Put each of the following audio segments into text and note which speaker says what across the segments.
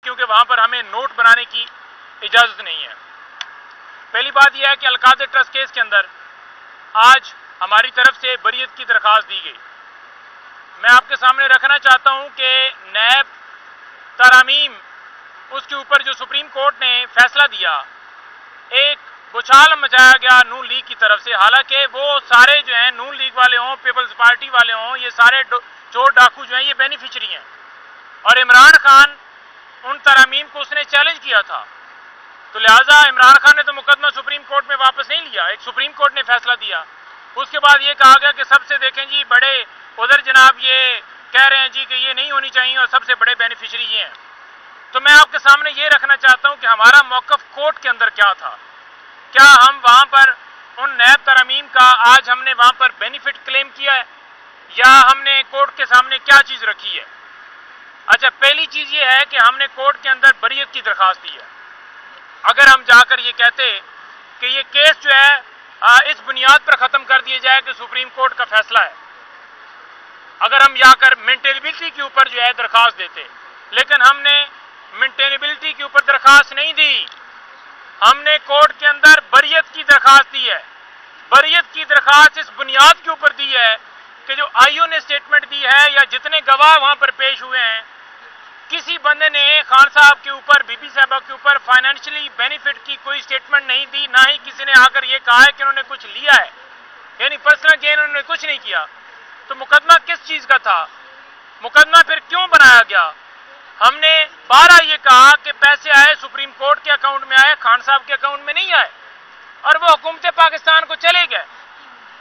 Speaker 1: کیونکہ وہاں پر ہمیں نوٹ بنانے کی اجازت نہیں ہے۔ پہلی بات یہ ہے کہ القادر ٹرسٹ کیس کے اندر آج ہماری طرف سے بریت کی درخواست دی گئی۔ میں آپ کے سامنے رکھنا چاہتا ہوں کہ نیب ترامیم اس کے اوپر جو سپریم کورٹ نے فیصلہ دیا، ایک بچھال مچایا گیا نون لیگ کی طرف سے، حالانکہ وہ سارے جو ہیں نون لیگ والے ہوں، پیپلز پارٹی والے ہوں، یہ سارے چور ڈاکو جو ہیں یہ بینیفیشری ہیں، اور عمران خان ان ترامیم کو اس نے چیلنج کیا تھا، تو لہٰذا عمران خان نے تو مقدمہ سپریم کورٹ میں واپس نہیں لیا، ایک سپریم کورٹ نے فیصلہ دیا۔ اس کے بعد یہ کہا گیا کہ سب سے دیکھیں جی بڑے ادھر جناب یہ کہہ رہے ہیں جی کہ یہ نہیں ہونی چاہیے اور سب سے بڑے بینیفیشری یہ ہیں۔ تو میں آپ کے سامنے یہ رکھنا چاہتا ہوں کہ ہمارا موقف کورٹ کے اندر کیا تھا، کیا ہم وہاں پر ان نیب ترامیم کا آج ہم نے وہاں پر بینیفٹ کلیم کیا ہے، یا ہم نے کورٹ کے سامنے کیا چیز رکھی ہے؟ اچھا، پہلی چیز یہ ہے کہ ہم نے کورٹ کے اندر بریت کی درخواست دی ہے۔ اگر ہم جا کر یہ کہتے کہ یہ کیس جو ہے اس بنیاد پر ختم کر دیا جائے کہ سپریم کورٹ کا فیصلہ ہے، اگر ہم جا کر مینٹینیبلٹی کے اوپر جو ہے درخواست دیتے، لیکن ہم نے مینٹینیبلٹی کے اوپر درخواست نہیں دی، ہم نے کورٹ کے اندر بریت کی درخواست دی ہے۔ بریت کی درخواست اس بنیاد کے اوپر دی ہے کہ جو آئی او نے اسٹیٹمنٹ دی ہے یا جتنے گواہ وہاں پر پیش ہوئے ہیں، کسی بندے نے خان صاحب کے اوپر، بی بی صاحبہ کے اوپر فائنینشلی بینیفٹ کی کوئی اسٹیٹمنٹ نہیں دی، نہ ہی کسی نے آ کر یہ کہا ہے کہ انہوں نے کچھ لیا ہے، یعنی پرسنل گین انہوں نے کچھ نہیں کیا۔ تو مقدمہ کس چیز کا تھا؟ مقدمہ پھر کیوں بنایا گیا؟ ہم نے بارہ یہ کہا کہ پیسے آئے سپریم کورٹ کے اکاؤنٹ میں آئے، خان صاحب کے اکاؤنٹ میں نہیں آئے، اور وہ حکومت پاکستان کو چلے گئے،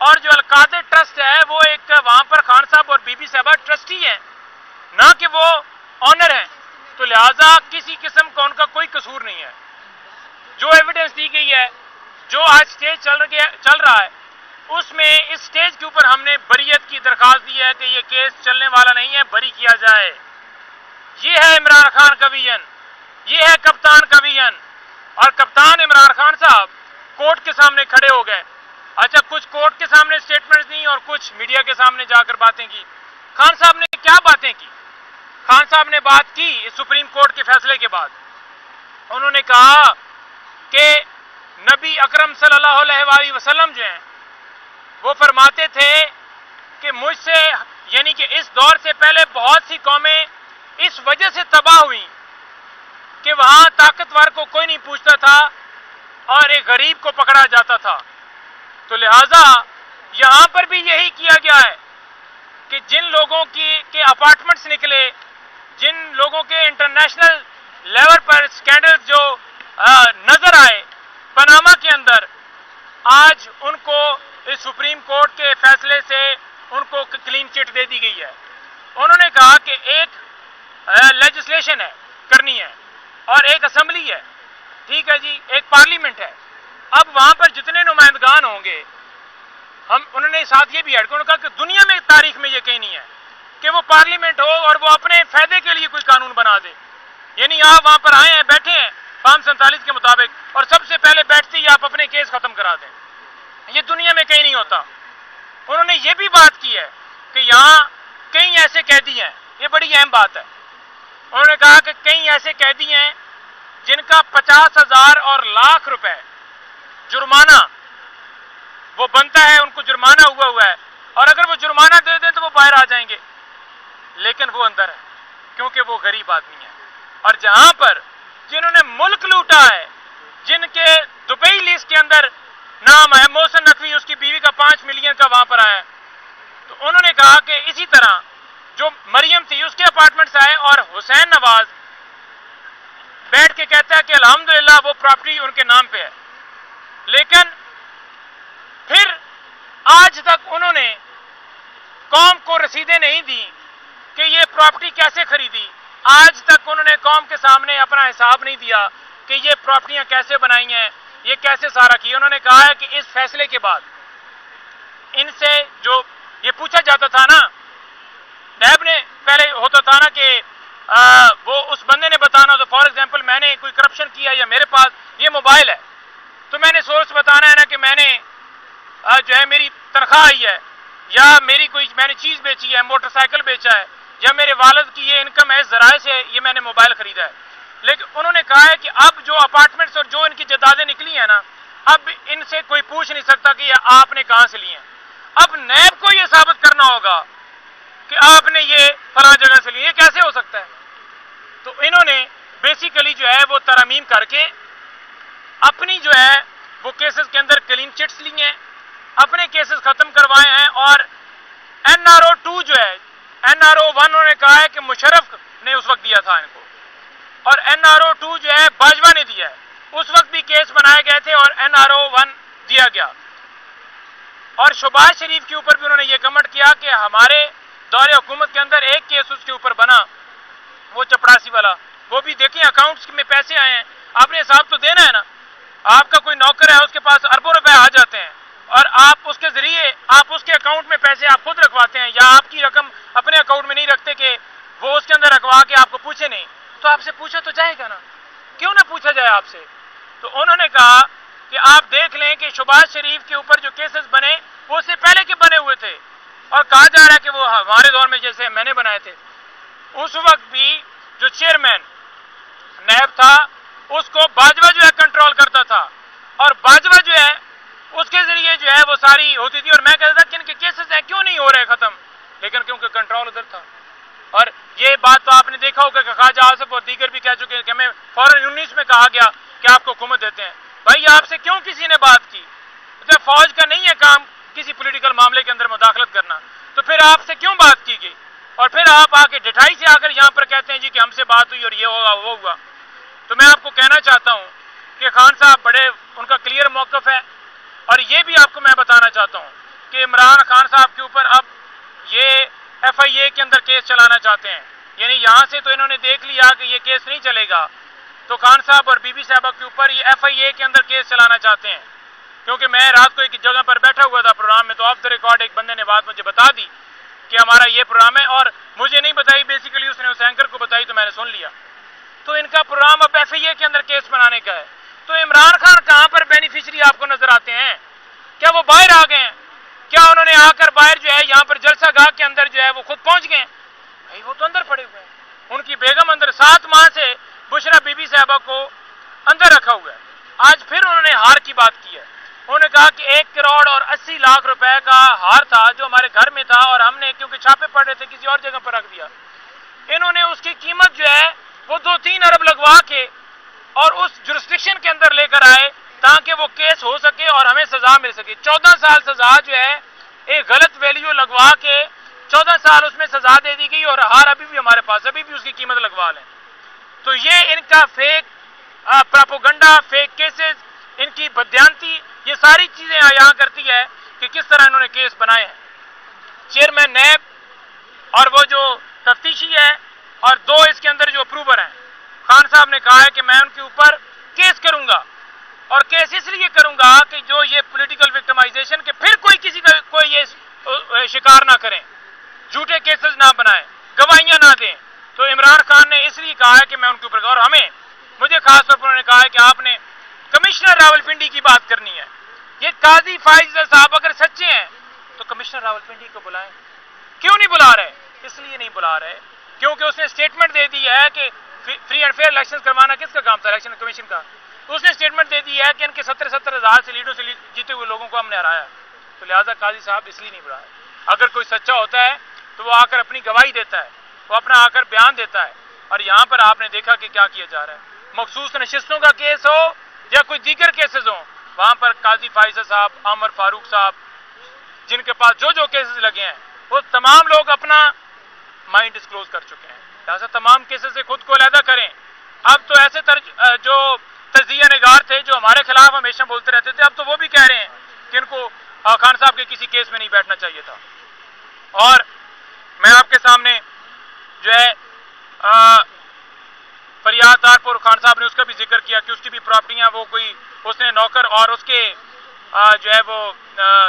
Speaker 1: اور جو القادر ٹرسٹ ہے وہ ایک وہاں پر خان صاحب اور بی بی صاحبہ ٹرسٹی ہیں، نہ کہ وہ آنر ہیں، تو لہٰذا کسی قسم کا ان کا کوئی قصور نہیں ہے۔ جو ایویڈنس دی گئی ہے، جو آج سٹیج چل رہا ہے، اس میں اس سٹیج کے اوپر ہم نے بریت کی درخواست دی ہے کہ یہ کیس چلنے والا نہیں ہے، بری کیا جائے۔ یہ ہے عمران خان کا ویژن، یہ ہے کپتان کا ویژن، اور کپتان عمران خان صاحب کورٹ کے سامنے کھڑے ہو گئے۔ اچھا، کچھ کورٹ کے سامنے سٹیٹمنٹس دی اور کچھ میڈیا کے سامنے جا کر باتیں کی۔ خان صاحب نے کیا باتیں کی؟ خان صاحب نے بات کی اس سپریم کورٹ کے فیصلے کے بعد، انہوں نے کہا کہ نبی اکرم صلی اللہ علیہ وآلہ وسلم جو ہیں وہ فرماتے تھے کہ مجھ سے، یعنی کہ اس دور سے پہلے بہت سی قومیں اس وجہ سے تباہ ہوئیں کہ وہاں طاقتور کو کوئی نہیں پوچھتا تھا اور ایک غریب کو پکڑا جاتا تھا، تو لہٰذا یہاں پر بھی یہی کیا گیا ہے کہ جن لوگوں کے اپارٹمنٹس نکلے، جن لوگوں کے انٹرنیشنل لیول پر سکینڈل جو نظر آئے پاناما کے اندر، آج ان کو اس سپریم کورٹ کے فیصلے سے ان کو کلین چٹ دے دی گئی ہے۔ انہوں نے کہا کہ ایک لیجسلیشن ہے کرنی ہے اور ایک اسمبلی ہے، ٹھیک ہے جی، ایک پارلیمنٹ ہے، اب وہاں پر جتنے نمائندگان ہوں گے، انہوں نے ساتھ یہ بھی ایڈ کیا، انہوں نے کہا کہ دنیا میں تاریخ میں یہ کہیں نہیں ہے کہ وہ پارلیمنٹ ہو اور وہ اپنے فائدے کے لیے کوئی قانون بنا دے، یعنی آپ وہاں پر آئے ہیں، بیٹھے ہیں فارم 47 کے مطابق، اور سب سے پہلے بیٹھتے ہی آپ اپنے کیس ختم کرا دیں، یہ دنیا میں کہیں نہیں ہوتا۔ انہوں نے یہ بھی بات کی ہے کہ یہاں کئی ایسے قیدی ہیں، یہ بڑی اہم بات ہے، انہوں نے کہا کہ کئی ایسے قیدی ہیں جن کا 50,000 اور لاکھ روپے جرمانہ وہ بنتا ہے، ان کو جرمانہ ہوا ہے، اور اگر وہ جرمانہ دے دیں تو وہ باہر آ جائیں گے، لیکن وہ اندر ہے کیونکہ وہ غریب آدمی ہے۔ اور جہاں پر جنہوں نے ملک لوٹا ہے، جن کے دبئی لیسٹ کے اندر نام ہے، محسن نقوی اس کی بیوی کا 5 ملین کا وہاں پر آیا، تو انہوں نے کہا کہ اسی طرح جو مریم تھی اس کے اپارٹمنٹس آئے، اور حسین نواز بیٹھ کے کہتا ہے کہ الحمدللہ وہ پراپرٹی ان کے نام پہ ہے، لیکن پھر آج تک انہوں نے قوم کو رسیدیں نہیں دی کہ یہ پراپرٹی کیسے خریدی، آج تک انہوں نے قوم کے سامنے اپنا حساب نہیں دیا کہ یہ پراپرٹیاں کیسے بنائی ہیں، یہ کیسے سارا کی۔ انہوں نے کہا ہے کہ اس فیصلے کے بعد ان سے جو یہ پوچھا جاتا تھا نا، نیب نے پہلے ہوتا تھا نا کہ وہ اس بندے نے بتانا، تو فار ایگزامپل میں نے کوئی کرپشن کیا یا میرے پاس یہ موبائل ہے تو میں نے سورس بتانا ہے نا کہ میں نے جو ہے میری تنخواہ آئی ہے، یا میری کوئی میں نے چیز بیچی ہے، موٹر سائیکل بیچا ہے، یا میرے والد کی یہ انکم ہے، اس ذرائع سے یہ میں نے موبائل خریدا ہے۔ لیکن انہوں نے کہا ہے کہ اب جو اپارٹمنٹس اور جو ان کی جائیدادیں نکلی ہیں نا، اب ان سے کوئی پوچھ نہیں سکتا کہ یہ آپ نے کہاں سے لی ہیں. اب نیب کو یہ ثابت کرنا ہوگا کہ آپ نے یہ فلاں جگہ سے لی. یہ کیسے ہو سکتا ہے؟ تو انہوں نے بیسیکلی جو ہے وہ ترامیم کر کے اپنی جو ہے وہ کیسز کے اندر کلین چٹس لی ہیں، اپنے کیسز ختم کروائے ہیں. اور NRO 2 جو ہے، NRO 1 انہوں نے کہا ہے کہ مشرف نے اس وقت دیا تھا ان کو، اور NRO 2 جو ہے باجوہ نے دیا ہے. اس وقت بھی کیس بنائے گئے تھے اور NRO 1 دیا گیا. اور شہباز شریف کے اوپر بھی انہوں نے یہ کمنٹ کیا کہ ہمارے دور حکومت کے اندر ایک کیس اس کے اوپر بنا، وہ چپڑاسی والا، وہ بھی دیکھیں اکاؤنٹس میں پیسے آئے ہیں، آپ نے حساب تو دینا ہے نا. آپ کا کوئی نوکر ہے، اس کے پاس اربوں روپے آ جاتے ہیں اور آپ اس کے ذریعے آپ اس کے اکاؤنٹ میں پیسے آپ خود رکھواتے ہیں، یا آپ کی رقم اپنے اکاؤنٹ میں نہیں رکھتے کہ وہ اس کے اندر رکھوا کے آپ کو پوچھے نہیں. تو آپ سے پوچھا تو جائے گا نا، کیوں نہ پوچھا جائے آپ سے؟ تو انہوں نے کہا کہ آپ دیکھ لیں کہ شہباز شریف کے اوپر جو کیسز بنے وہ اس سے پہلے کے بنے ہوئے تھے، اور کہا جا رہا ہے کہ وہ ہمارے دور میں جیسے میں نے بنائے تھے. اس وقت بھی جو چیئرمین نیب تھا اس کو باجوہ جو ہے کنٹرول کرتا تھا، اور باجوہ جو ہے اس کے ذریعے جو ہے وہ ساری ہوتی تھی. اور میں کہتا تھا کہ ان کے کیسز ہیں کیوں نہیں ہو رہے ختم، لیکن کیونکہ کنٹرول ادھر تھا. اور یہ بات تو آپ نے دیکھا ہوگا کہ خواجہ آصف اور دیگر بھی کہہ چکے ہیں کہ ہمیں فوراً 19 میں کہا گیا کہ آپ کو حکومت دیتے ہیں. بھائی آپ سے کیوں کسی نے بات کی؟ فوج کا نہیں ہے کام کسی پولیٹیکل معاملے کے اندر مداخلت کرنا، تو پھر آپ سے کیوں بات کی گئی؟ اور پھر آپ آ کے ڈٹائی سے آ کر یہاں پر کہتے ہیں جی کہ ہم سے بات ہوئی اور یہ ہوگا وہ ہوا. تو میں آپ کو کہنا چاہتا ہوں کہ خان صاحب بڑے ان کا کلیئر موقف ہے. اور یہ بھی آپ کو میں بتانا چاہتا ہوں کہ عمران خان صاحب کے اوپر اب یہ FIA کے اندر کیس چلانا چاہتے ہیں. یعنی یہاں سے تو انہوں نے دیکھ لیا کہ یہ کیس نہیں چلے گا، تو خان صاحب اور بی بی صاحبہ کے اوپر یہ FIA کے اندر کیس چلانا چاہتے ہیں. کیونکہ میں رات کو ایک جگہ پر بیٹھا ہوا تھا پروگرام میں، تو آف دا ریکارڈ ایک بندے نے بات مجھے بتا دی کہ ہمارا یہ پروگرام ہے، اور مجھے نہیں بتائی، بیسیکلی اس نے اس اینکر کو بتائی تو میں نے سن لیا. تو ان کا پروگرام اب FIA کے اندر کیس بنانے کا ہے. تو عمران خان کہاں پر بینیفیشری آپ کو نظر آتے ہیں؟ کیا وہ باہر آ گئے ہیں؟ کیا انہوں نے آ کر باہر جو ہے یہاں پر جلسہ گاہ کے اندر جو ہے وہ خود پہنچ گئے ہیں؟ بھائی وہ تو اندر پڑے ہوئے ہیں، ان کی بیگم اندر 7 ماہ سے بشرا بی بی صاحبہ کو اندر رکھا ہوا ہے. آج پھر انہوں نے ہار کی بات کی ہے. انہوں نے کہا کہ 1 کروڑ اور 80 لاکھ روپے کا ہار تھا جو ہمارے گھر میں تھا، اور ہم نے کیونکہ چھاپے پڑ رہے تھے کسی اور جگہ پر رکھ دیا. انہوں نے اس کی قیمت جو ہے وہ 2-3 ارب لگوا کے اور اس جورسڈکشن کے اندر لے کر آئے تاکہ وہ کیس ہو سکے اور ہمیں سزا مل سکے. 14 سال سزا جو ہے ایک غلط ویلیو لگوا کے 14 سال اس میں سزا دے دی گئی، اور ہار ابھی بھی ہمارے پاس، ابھی بھی اس کی قیمت لگوا لیں. تو یہ ان کا فیک پراپوگنڈا، فیک کیسز، ان کی بددیانتی، یہ ساری چیزیں یہاں کرتی ہے کہ کس طرح انہوں نے کیس بنائے ہیں. چیئرمین نیب اور وہ جو تفتیشی ہے اور 2 اس کے اندر جو اپروور ہیں، خان صاحب نے کہا ہے کہ میں ان کے اوپر کیس کروں گا، اور کیس اس لیے کروں گا کہ جو یہ پولیٹیکل وکٹمائزیشن کے پھر کوئی کسی کا کوئی یہ شکار نہ کریں، جھوٹے کیسز نہ بنائیں، گواہیاں نہ دیں. تو عمران خان نے اس لیے کہا ہے کہ میں ان کے اوپر، اور مجھے خاص طور پر انہوں نے کہا ہے کہ آپ نے کمشنر راولپنڈی کی بات کرنی ہے. یہ قاضی فائز صاحب اگر سچے ہیں تو کمشنر راولپنڈی کو بلائیں. کیوں نہیں بلا رہے؟ اس لیے نہیں بلا رہے کیونکہ اس نے سٹیٹمنٹ دے دی ہے کہ فری اینڈ فیئر الیکشن کروانا کس کا کام تھا؟ الیکشن کمیشن کا. اس نے سٹیٹمنٹ دے دی ہے کہ ان کے 70 ہزار سے لیڈروں سے جیتے ہوئے لوگوں کو ہم نے ہرایا. تو لہٰذا قاضی صاحب اس لیے نہیں بلا رہے. اگر کوئی سچا ہوتا ہے تو وہ آ کر اپنی گواہی دیتا ہے، وہ اپنا آ کر بیان دیتا ہے. اور یہاں پر آپ نے دیکھا کہ کیا کیا جا رہا ہے. مخصوص نشستوں کا کیس ہو یا کوئی دیگر کیسز ہوں، وہاں پر قاضی فائز صاحب، عامر فاروق صاحب، جن کے پاس جو کیسز لگے ہیں وہ تمام لوگ اپنا مائنڈ ڈسکلوز کر چکے ہیں. لہٰذا تمام کیسز سے خود کو علیحدہ کریں. اب تو ایسے جو تجزیہ نگار تھے جو ہمارے خلاف ہمیشہ بولتے رہتے تھے، اب تو وہ بھی کہہ رہے ہیں کہ ان کو خان صاحب کے کسی کیس میں نہیں بیٹھنا چاہیے تھا. اور میں آپ کے سامنے جو ہے فریاد تارپور خان صاحب نے اس کا بھی ذکر کیا کہ اس کی بھی پراپرٹیاں وہ کوئی اس نے نوکر اور اس کے جو ہے وہ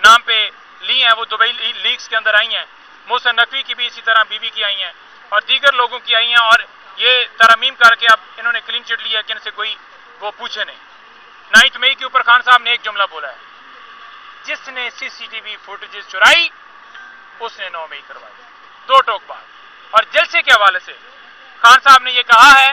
Speaker 1: نام پہ لی ہیں، وہ دبئی لیگز کے اندر آئی ہیں. محسن نقوی کی بھی اسی طرح بیوی کی آئی ہیں اور دیگر لوگوں کی آئی ہیں. اور یہ ترمیم کر کے اب انہوں نے کلین چٹ لیا کہ ان سے کوئی وہ پوچھے نہیں. 9 مئی کے اوپر خان صاحب نے ایک جملہ بولا ہے، جس نے CCTV فوٹیجز چرائی اس نے 9 مئی کروائی. 2 ٹوک بات. اور جلسے کے حوالے سے خان صاحب نے یہ کہا ہے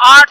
Speaker 1: 8